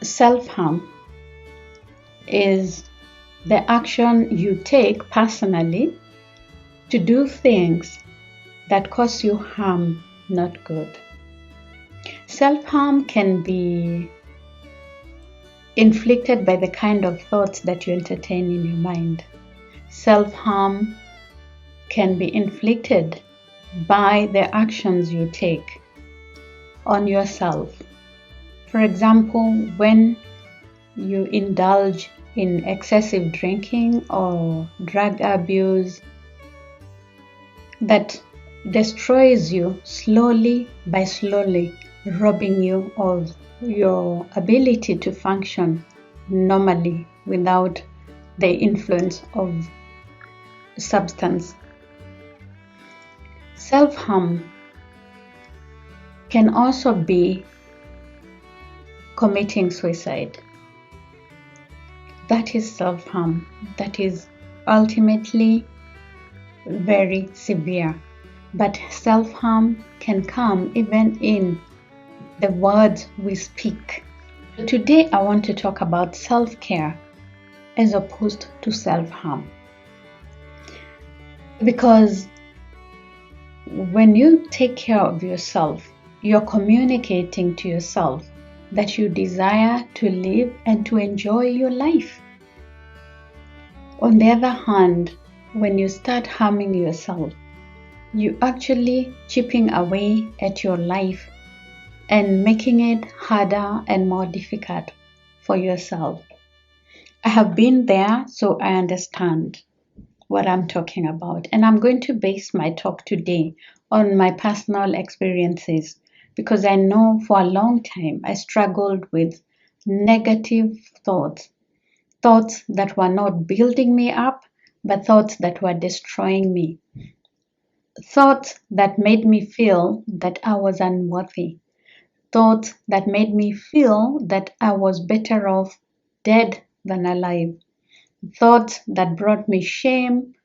Self-harm is the action you take personally to do things that cause you harm, not good. Self-harm can be inflicted by the kind of thoughts that you entertain in your mind. Self-harm can be inflicted by the actions you take on yourself. For example, when you indulge in excessive drinking or drug abuse that destroys you slowly by slowly, robbing you of your ability to function normally without the influence of substance. Self-harm can also be committing suicide. That is self-harm. That is ultimately very severe. But self-harm can come even in the words we speak. Today I want to talk about self-care as opposed to self-harm. Because when you take care of yourself, you're communicating to yourself that you desire to live and to enjoy your life. On the other hand, when you start harming yourself, you actually chipping away at your life and making it harder and more difficult for yourself. I have been there, so I understand what I'm talking about. And I'm going to base my talk today on my personal experiences because I know for a long time I struggled with negative thoughts that were not building me up, but thoughts that were destroying me. Thoughts that made me feel that I was unworthy. Thoughts that made me feel that I was better off dead than alive. Thoughts that brought me shame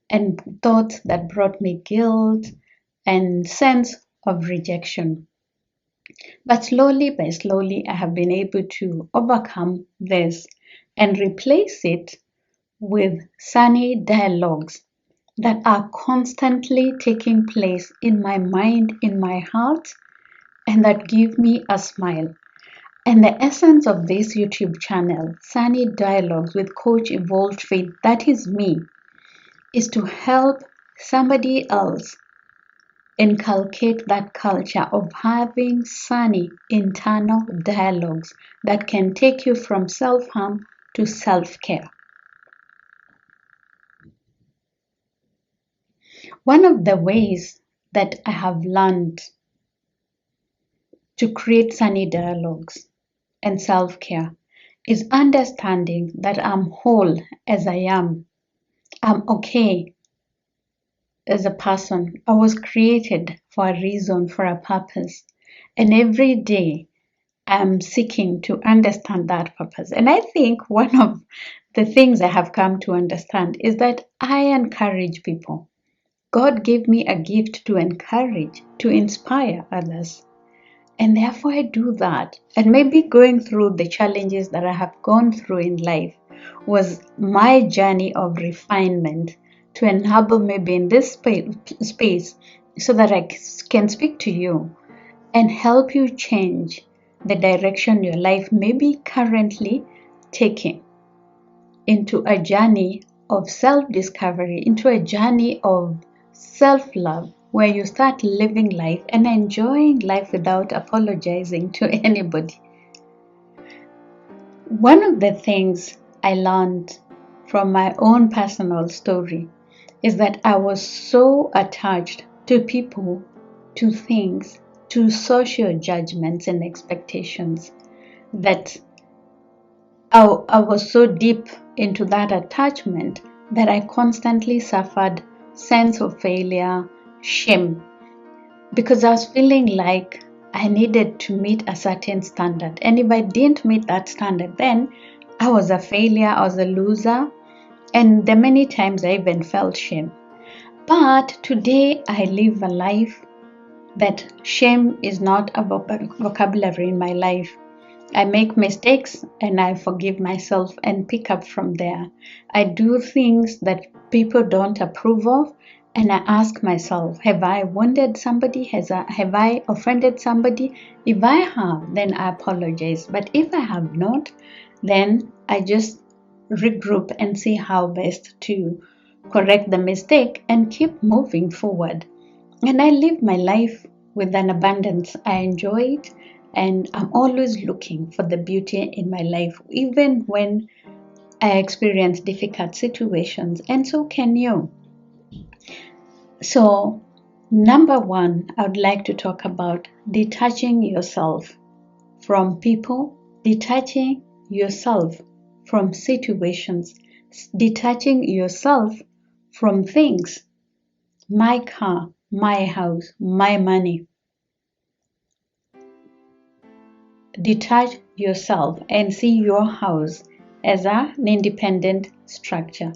and thoughts that brought me guilt and sense of rejection. But slowly by slowly, I have been able to overcome this and replace it with sunny dialogues that are constantly taking place in my mind, in my heart, and that give me a smile. And the essence of this YouTube channel, Sunny Dialogues with Coach Evolved Faith, that is me, is to help somebody else inculcate that culture of having sunny internal dialogues that can take you from self-harm to self-care. One of the ways that I have learned to create sunny dialogues and self-care is understanding that I'm whole as I am. I'm okay as a person. I was created for a reason, for a purpose. And every day I'm seeking to understand that purpose. And I think one of the things I have come to understand is that I encourage people. God gave me a gift to encourage, to inspire others. And therefore I do that. And maybe going through the challenges that I have gone through in life was my journey of refinement to enable me be in this space so that I can speak to you and help you change the direction your life may be currently taking into a journey of self-discovery, into a journey of self-love, where you start living life and enjoying life without apologizing to anybody. One of the things I learned from my own personal story is that I was so attached to people, to things, to social judgments and expectations that I was so deep into that attachment that I constantly suffered sense of failure, shame, because I was feeling like I needed to meet a certain standard. And if I didn't meet that standard, then I was a failure, I was a loser. And the many times I even felt shame. But today I live a life that shame is not a vocabulary in my life. I make mistakes and I forgive myself and pick up from there. I do things that people don't approve of, and I ask myself, have I wounded somebody? Have I offended somebody? If I have, then I apologize. But if I have not, then I just regroup and see how best to correct the mistake and keep moving forward. And I live my life with an abundance. I enjoy it, and I'm always looking for the beauty in my life, even when I experience difficult situations, and so can you. So, number one, I would like to talk about detaching yourself from people, detaching yourself from situations, detaching yourself from things. My car, my house, my money. Detach yourself and see your house as an independent structure.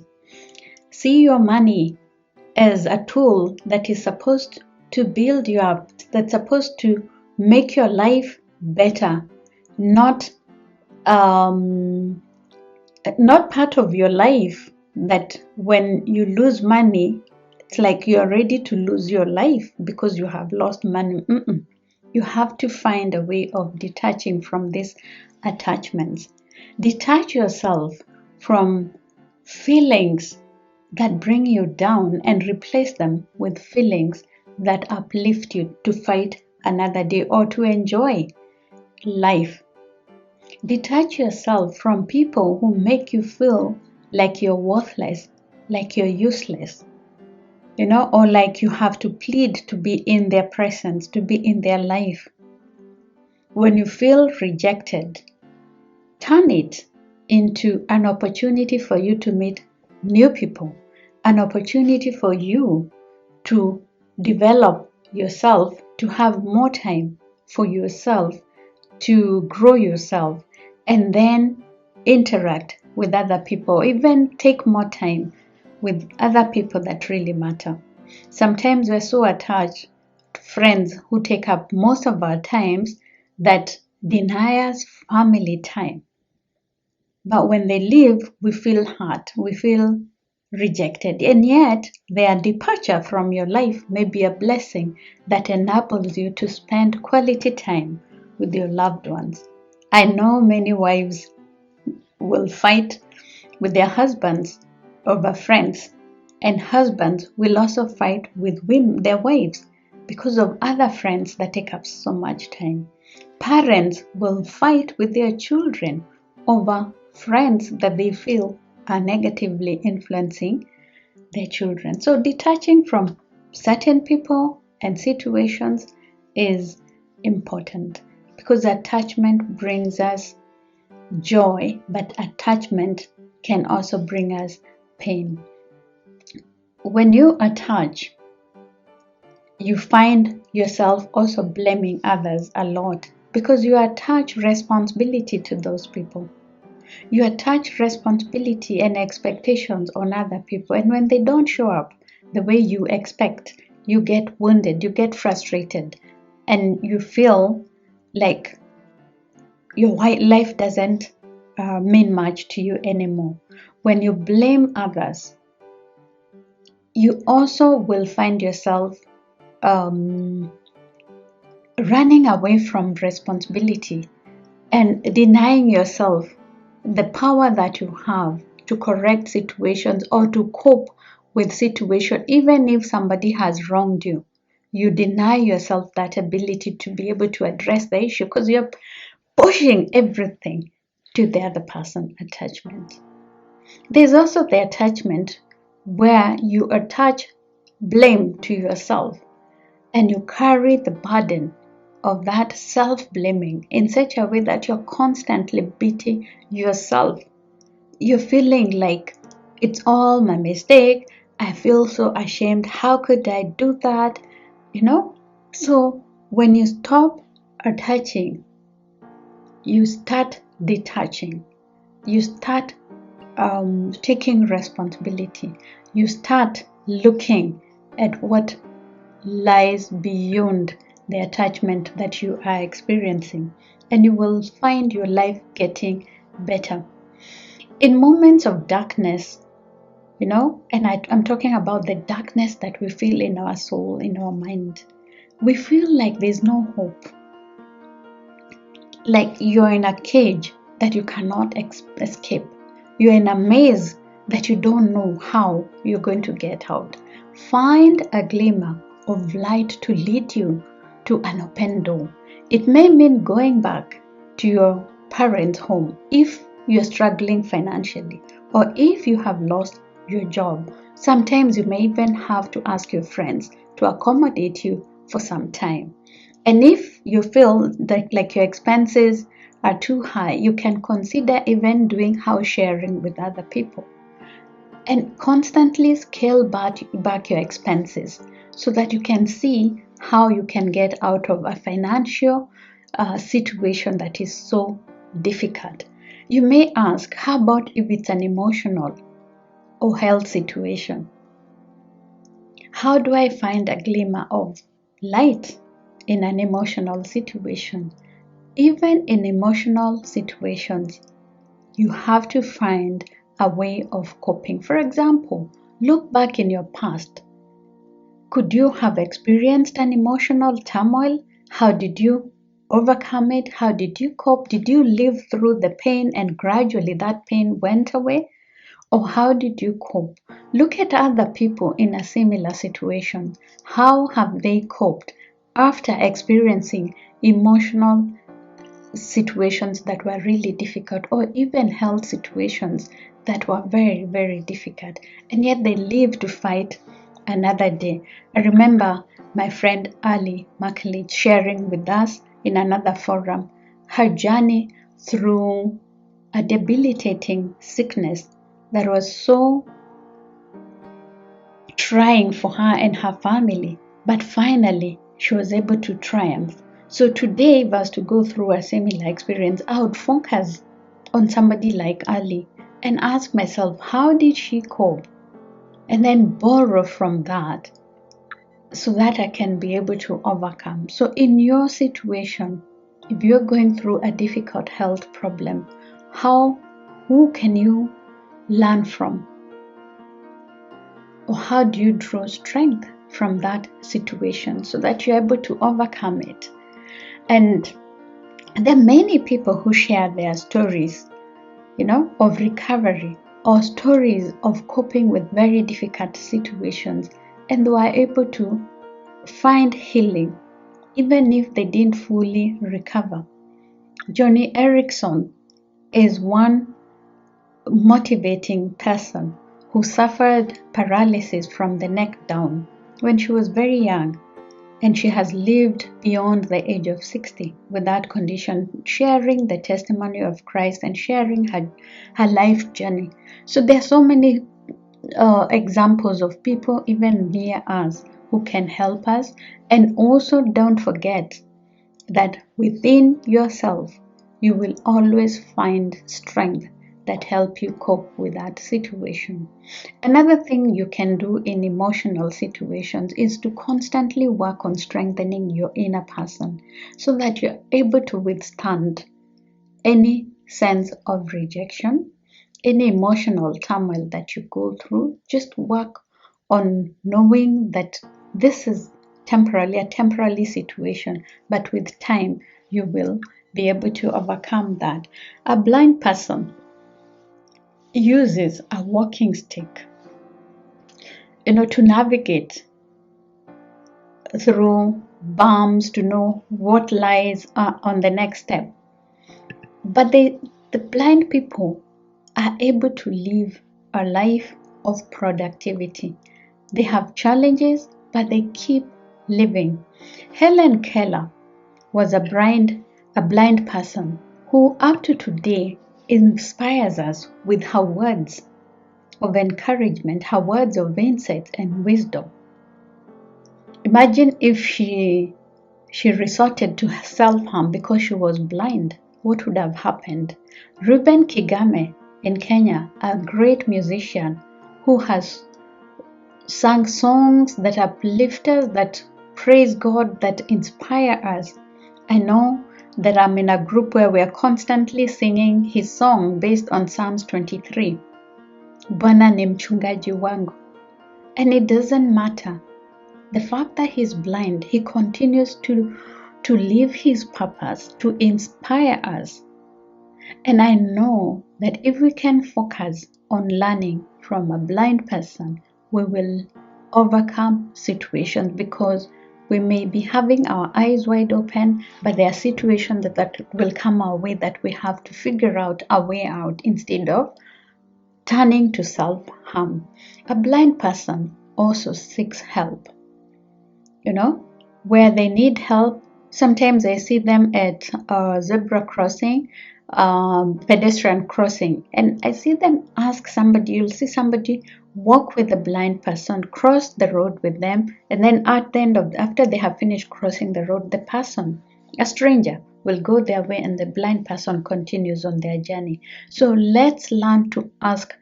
See your money as a tool that is supposed to build you up, that's supposed to make your life better, not not part of your life that when you lose money, it's like you're ready to lose your life because you have lost money. You have to find a way of detaching from these attachments. Detach yourself from feelings that bring you down and replace them with feelings that uplift you to fight another day or to enjoy life. Detach yourself from people who make you feel like you're worthless, like you're useless, or like you have to plead to be in their presence, to be in their life. When you feel rejected, turn it into an opportunity for you to meet new people, an opportunity for you to develop yourself, to have more time for yourself, to grow yourself, and then interact with other people, even take more time with other people that really matter. Sometimes we're so attached to friends who take up most of our times that deny us family time. But when they leave, we feel hurt, we feel rejected. And yet, their departure from your life may be a blessing that enables you to spend quality time with your loved ones. I know many wives will fight with their husbands over friends, and husbands will also fight with their wives because of other friends that take up so much time. Parents will fight with their children over friends that they feel are negatively influencing their children. So detaching from certain people and situations is important because attachment brings us joy, but attachment can also bring us pain. When you attach, you find yourself also blaming others a lot because you attach responsibility to those people. You attach responsibility and expectations on other people, and when they don't show up the way you expect, you get wounded, you get frustrated, and you feel like your life doesn't mean much to you anymore. When you blame others, you also will find yourself running away from responsibility and denying yourself the power that you have to correct situations or to cope with situations, even if somebody has wronged you. You deny yourself that ability to be able to address the issue because you're pushing everything to the other person attachment. There's also the attachment where you attach blame to yourself and you carry the burden of that self-blaming in such a way that you're constantly beating yourself. You're feeling like it's all my mistake. I feel so ashamed. How could I do that? So when you stop attaching, you start detaching. You start taking responsibility. You start looking at what lies beyond the attachment that you are experiencing. and you will find your life getting better. In moments of darkness, and I'm talking about the darkness that we feel in our soul, in our mind, we feel like there's no hope, like you're in a cage that you cannot escape. You're in a maze that you don't know how you're going to get out. Find a glimmer of light to lead you to an open door. It may mean going back to your parents' home if you're struggling financially, or if you have lost your job. Sometimes you may even have to ask your friends to accommodate you for some time. And if you feel that like your expenses are too high, you can consider even doing house sharing with other people and constantly scale back your expenses so that you can see how you can get out of a financial situation that is so difficult. You may ask, how about if it's an emotional or health situation? How do I find a glimmer of light in an emotional situation? Even in emotional situations, you have to find a way of coping. For example, look back in your past. Could you have experienced an emotional turmoil? How did you overcome it? How did you cope? Did you live through the pain and gradually that pain went away? Or how did you cope? Look at other people in a similar situation. How have they coped after experiencing emotional situations that were really difficult, or even health situations that were very, very difficult, and yet they lived to fight another day? I remember my friend Ali Maklich sharing with us in another forum her journey through a debilitating sickness that was so trying for her and her family, but finally she was able to triumph. So today, if I was to go through a similar experience, I would focus on somebody like Ali and ask myself, how did she cope? And then borrow from that so that I can be able to overcome. So in your situation, if you're going through a difficult health problem, who can you learn from? Or how do you draw strength from that situation so that you're able to overcome it? And there are many people who share their stories, of recovery or stories of coping with very difficult situations, and they were able to find healing even if they didn't fully recover. Johnny Erickson is one motivating person who suffered paralysis from the neck down when she was very young, and she has lived beyond the age of 60 with that condition, sharing the testimony of Christ and sharing her life journey. So there are so many examples of people even near us who can help us. And also don't forget that within yourself you will always find strength that help you cope with that situation. Another thing you can do in emotional situations is to constantly work on strengthening your inner person so that you're able to withstand any sense of rejection, any emotional turmoil that you go through. Just work on knowing that this is a temporary situation, but with time you will be able to overcome that. A blind person uses a walking stick, to navigate through bumps, to know what lies on the next step. But the blind people are able to live a life of productivity. They have challenges, but they keep living. Helen Keller was a blind person who up to today inspires us with her words of encouragement, her words of insight and wisdom. Imagine if she resorted to self-harm because she was blind. What would have happened? Reuben Kigame in Kenya, a great musician who has sung songs that uplift us, that praise God, that inspire us. I know that I'm in a group where we're constantly singing his song based on Psalms 23. Bwana ni mchungaji wangu. And it doesn't matter. The fact that he's blind, he continues to live his purpose, to inspire us. And I know that if we can focus on learning from a blind person, we will overcome situations, because we may be having our eyes wide open, but there are situations that will come our way that we have to figure out a way out instead of turning to self-harm. A blind person also seeks help. Where they need help, sometimes I see them at a zebra crossing, pedestrian crossing, and I see them ask somebody. You'll see somebody walk with a blind person, cross the road with them, and then at the end after they have finished crossing the road, the person, a stranger, will go their way and the blind person continues on their journey. So let's learn to ask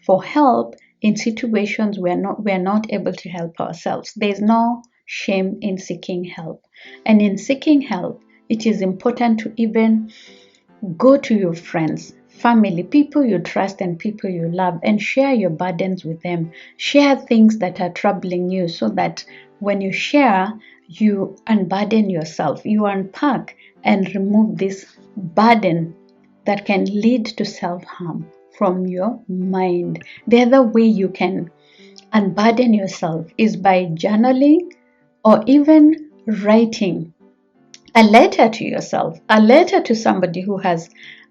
for help in situations where we're not able to help ourselves. There's no shame in seeking help. And in seeking help, it is important to even go to your friends, family, people you trust and people you love, and share your burdens with them. Share things that are troubling you, so that when you share, you unburden yourself. You unpack and remove this burden that can lead to self-harm from your mind. The other way you can unburden yourself is by journaling, or even writing a letter to yourself, a letter to somebody who has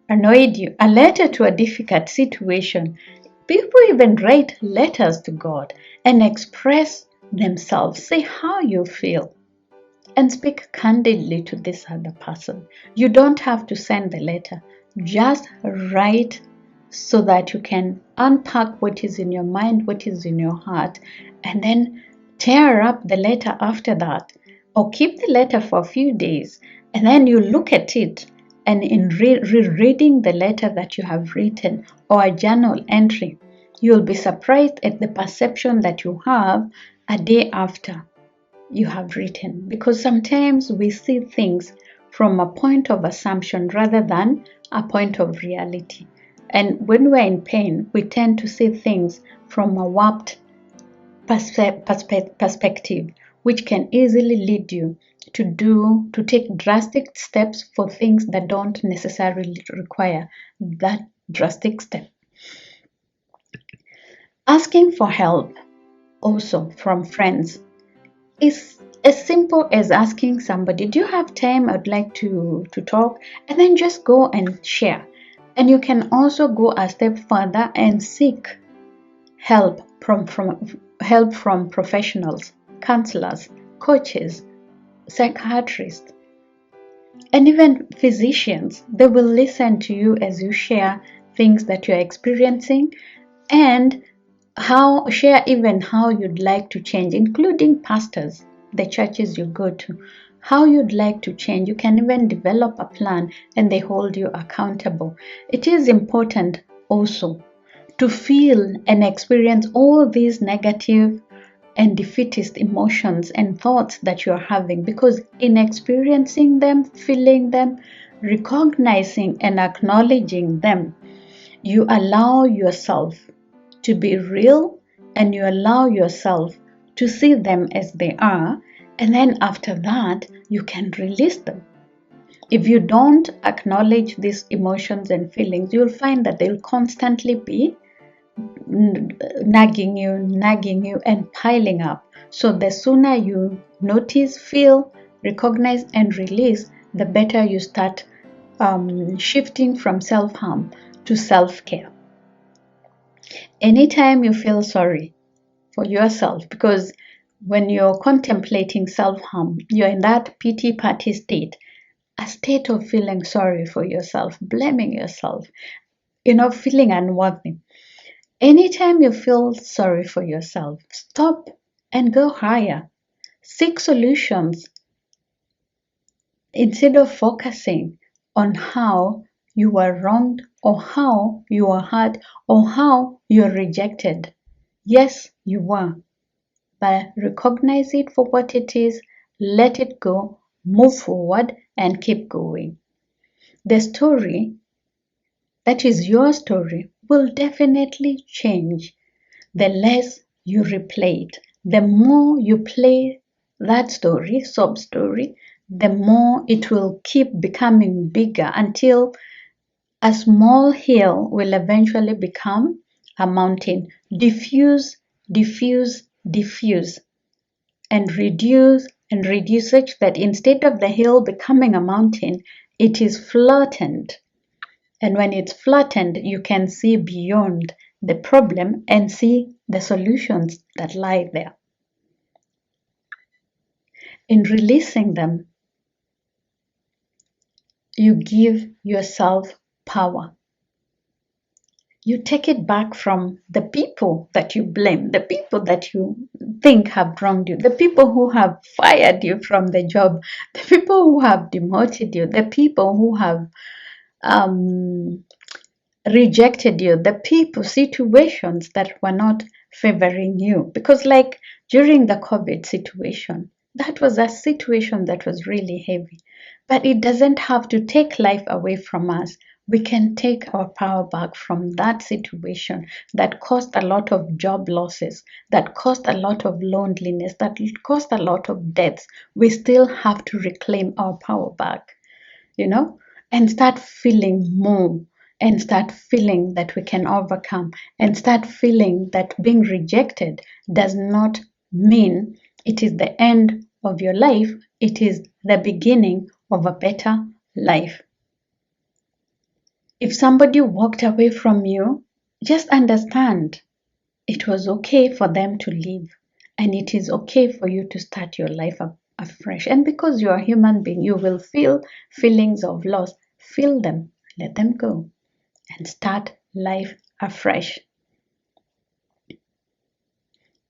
annoyed you, a letter to a difficult situation. People even write letters to God and express themselves, say how you feel, and speak candidly to this other person. You don't have to send the letter, just write, so that you can unpack what is in your mind, what is in your heart, and then tear up the letter after that, or keep the letter for a few days, and then you look at it, and in rereading the letter that you have written, or a journal entry, you'll be surprised at the perception that you have a day after you have written, because sometimes we see things from a point of assumption rather than a point of reality. And when we're in pain, we tend to see things from a warped perspective, which can easily lead you to take drastic steps for things that don't necessarily require that drastic step. Asking for help also from friends is as simple as asking somebody, do you have time? I'd like to talk. And then just go and share. And you can also go a step further and seek help from professionals, counselors, coaches, psychiatrists, and even physicians. They will listen to you as you share things that you're experiencing, and share even how you'd like to change, including pastors, the churches you go to, how you'd like to change. You can even develop a plan and they hold you accountable. It is important also to feel and experience all these negative and defeatist emotions and thoughts that you're having, because in experiencing them, feeling them, recognizing and acknowledging them, you allow yourself to be real, and you allow yourself to see them as they are, and then after that you can release them. If you don't acknowledge these emotions and feelings, you'll find that they'll constantly be nagging you and piling up. So the sooner you notice, feel, recognize and release, the better you start shifting from self-harm to self-care. Anytime you feel sorry for yourself, because when you're contemplating self-harm, you're in that pity party state, a state of feeling sorry for yourself, blaming yourself, feeling unworthy. Anytime you feel sorry for yourself, stop and go higher. Seek solutions instead of focusing on how you were wronged, or how you were hurt, or how you're rejected. Yes, you were, but recognize it for what it is, let it go, move forward, and keep going. the story that is your story will definitely change. The less you replay it, the more you play that story, sub story, the more it will keep becoming bigger until a small hill will eventually become a mountain. Diffuse, diffuse, diffuse, and reduce such that instead of the hill becoming a mountain, it is flattened. And when it's flattened, you can see beyond the problem and see the solutions that lie there. In releasing them, you give yourself power. You take it back from the people that you blame, the people that you think have wronged you, the people who have fired you from the job, the people who have demoted you, the people who have um, rejected you, the people, situations that were not favoring you. Because, like during the COVID situation, that was a situation that was really heavy. But it doesn't have to take life away from us. We can take our power back from that situation that caused a lot of job losses, that caused a lot of loneliness, that caused a lot of deaths. We still have to reclaim our power back, you know, and start feeling more, and start feeling that we can overcome, and start feeling that being rejected does not mean it is the end of your life, it is the beginning of a better life. If somebody walked away from you, just understand it was okay for them to leave, and it is okay for you to start your life afresh. And because you're a human being, you will feel feelings of loss. Feel them, let them go, and start life afresh.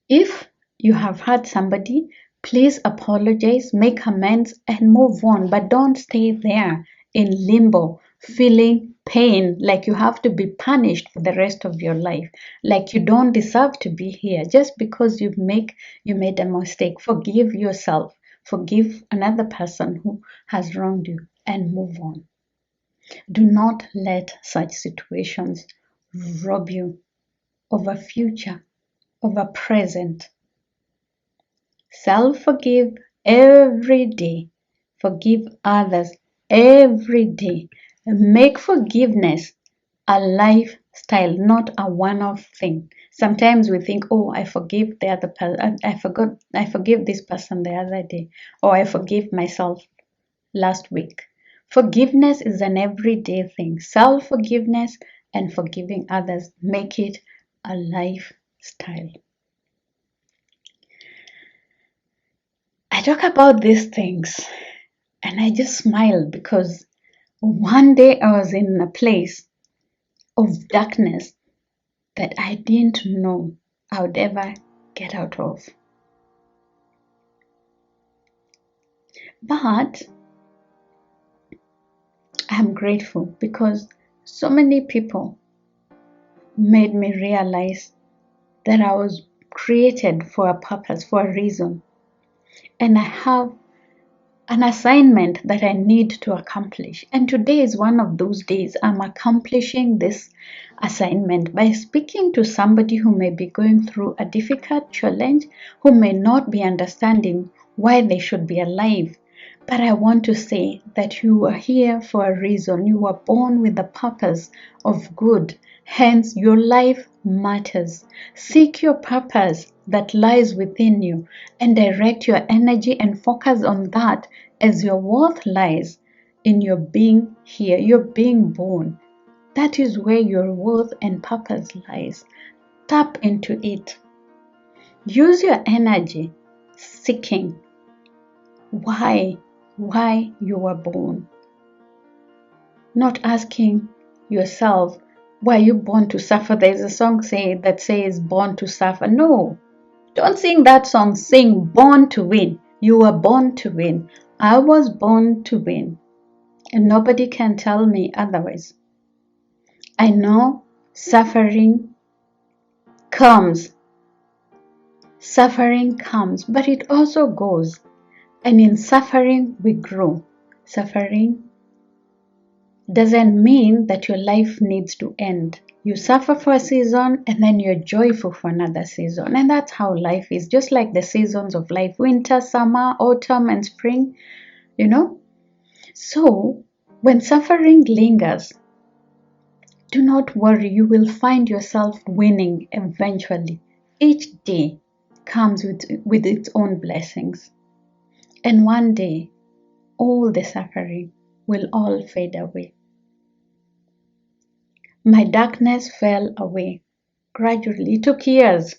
If you have hurt somebody, please apologize, make amends, and move on. But don't stay there in limbo, feeling pain like you have to be punished for the rest of your life, like you don't deserve to be here just because you made a mistake. Forgive yourself, forgive another person who has wronged you, and move on. Do not let such situations rob you of a future, of a present. Self-forgive every day. Forgive others every day. Make forgiveness a lifestyle, not a one-off thing. Sometimes we think, oh, I forgive the other person. I forgive this person the other day, or I forgive myself last week. Forgiveness is an everyday thing. Self-forgiveness and forgiving others, make it a lifestyle. I talk about these things and I just smile because one day I was in a place of darkness that I didn't know I would ever get out of. But I'm grateful because so many people made me realize that I was created for a purpose, for a reason. And I have an assignment that I need to accomplish. And today is one of those days I'm accomplishing this assignment by speaking to somebody who may be going through a difficult challenge, who may not be understanding why they should be alive. But I want to say that you are here for a reason. You were born with the purpose of good. Hence, your life matters. Seek your purpose that lies within you and direct your energy and focus on that, as your worth lies in your being here, your being born. That is where your worth and purpose lies. Tap into it. Use your energy seeking why you were born. Not asking yourself, why you born to suffer? There's a song that says born to suffer. No, don't sing that song. Sing born to win. You were born to win. I was born to win. And nobody can tell me otherwise. I know suffering comes. Suffering comes, but it also goes. And in suffering, we grow. Suffering doesn't mean that your life needs to end. You suffer for a season and then you're joyful for another season. And that's how life is, just like the seasons of life: winter, summer, autumn, and spring, you know? So, when suffering lingers, do not worry, you will find yourself winning eventually. Each day comes with its own blessings. And one day, all the suffering will all fade away. My darkness fell away gradually. It took years,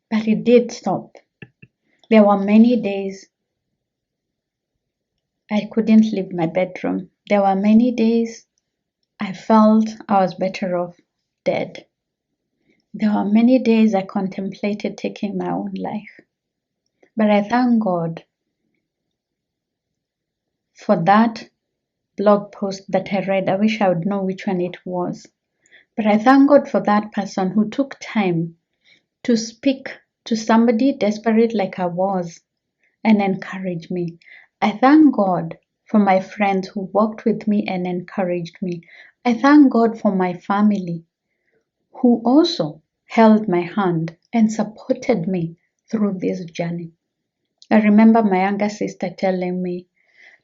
but it did stop. There were many days I couldn't leave my bedroom. There were many days I felt I was better off dead. There were many days I contemplated taking my own life. But I thank God for that blog post that I read. I wish I would know which one it was. But I thank God for that person who took time to speak to somebody desperate like I was and encourage me. I thank God for my friends who walked with me and encouraged me. I thank God for my family who also held my hand and supported me through this journey. I remember my younger sister telling me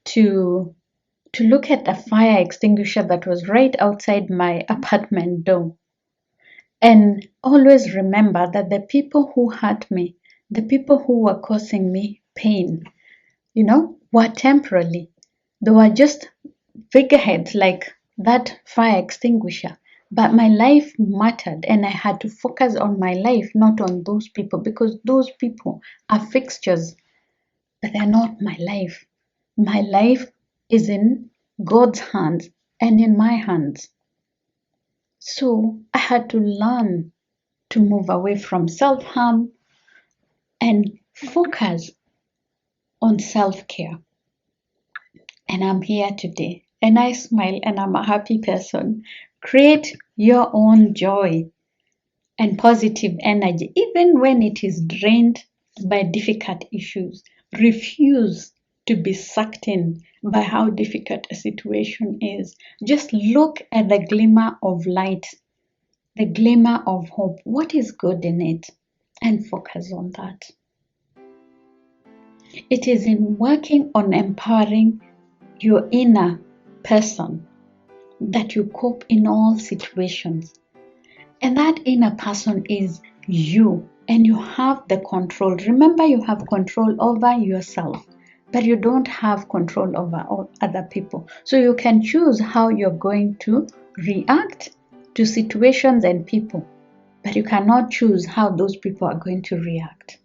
to look at a fire extinguisher that was right outside my apartment door. And always remember that the people who hurt me, the people who were causing me pain, were temporarily. They were just figureheads like that fire extinguisher. But my life mattered, and I had to focus on my life, not on those people, because those people are fixtures, but they're not my life. My life is in God's hands and in my hands. So I had to learn to move away from self-harm and focus on self-care. And I'm here today, and I smile, and I'm a happy person. Create your own joy and positive energy, even when it is drained by difficult issues. Refuse to be sucked in by how difficult a situation is. Just look at the glimmer of light, the glimmer of hope. What is good in it? And focus on that. It is in working on empowering your inner person that you cope in all situations. And that inner person is you, and you have the control. Remember, you have control over yourself, but you don't have control over other people. So you can choose how you're going to react to situations and people, but you cannot choose how those people are going to react.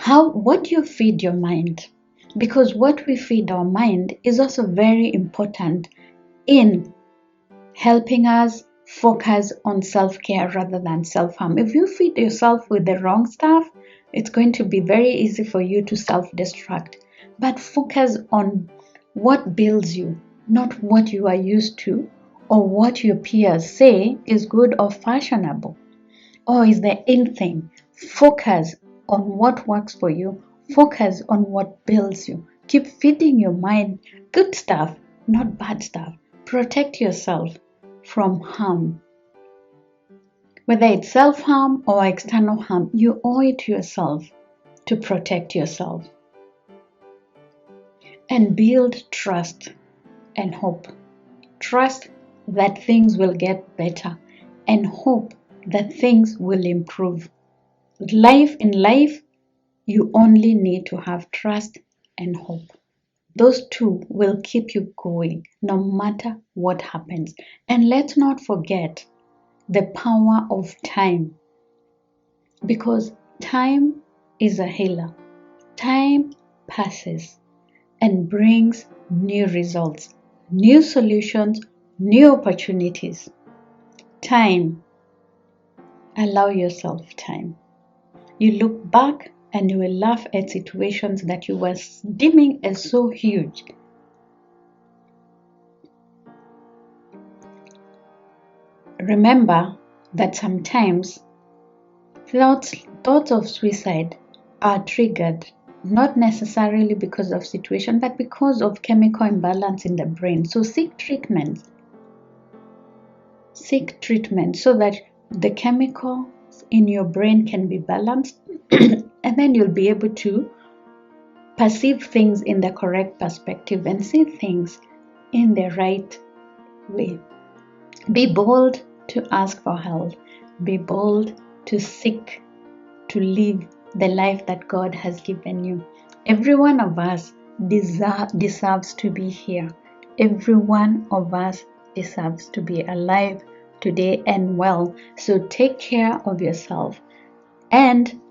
What you feed your mind, because what we feed our mind is also very important in helping us focus on self-care rather than self-harm. If you feed yourself with the wrong stuff, it's going to be very easy for you to self-destruct. But focus on what builds you, not what you are used to or what your peers say is good or fashionable or is the in thing. Focus on what works for you. Focus on what builds you. Keep feeding your mind good stuff, not bad stuff. Protect yourself from harm. Whether it's self-harm or external harm, you owe it to yourself to protect yourself. And build trust and hope. Trust that things will get better and hope that things will improve. In life, you only need to have trust and hope. Those two will keep you going no matter what happens. And let's not forget the power of time, because time is a healer. Time passes and brings new results, new solutions, new opportunities. Time. Allow yourself time. You look back and you will laugh at situations that you were deeming as so huge. Remember that sometimes thoughts of suicide are triggered not necessarily because of situation, but because of chemical imbalance in the brain. So seek treatment so that the chemicals in your brain can be balanced and then you'll be able to perceive things in the correct perspective and see things in the right way. Be bold to ask for help. Be bold to seek to live the life that God has given you. Every one of us deserves to be here. Every one of us deserves to be alive today and well. So take care of yourself. And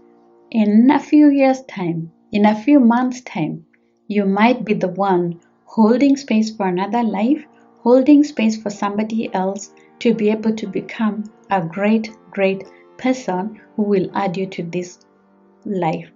in a few years' time, in a few months' time, you might be the one holding space for another life, holding space for somebody else to be able to become a great, great person who will add you to this life.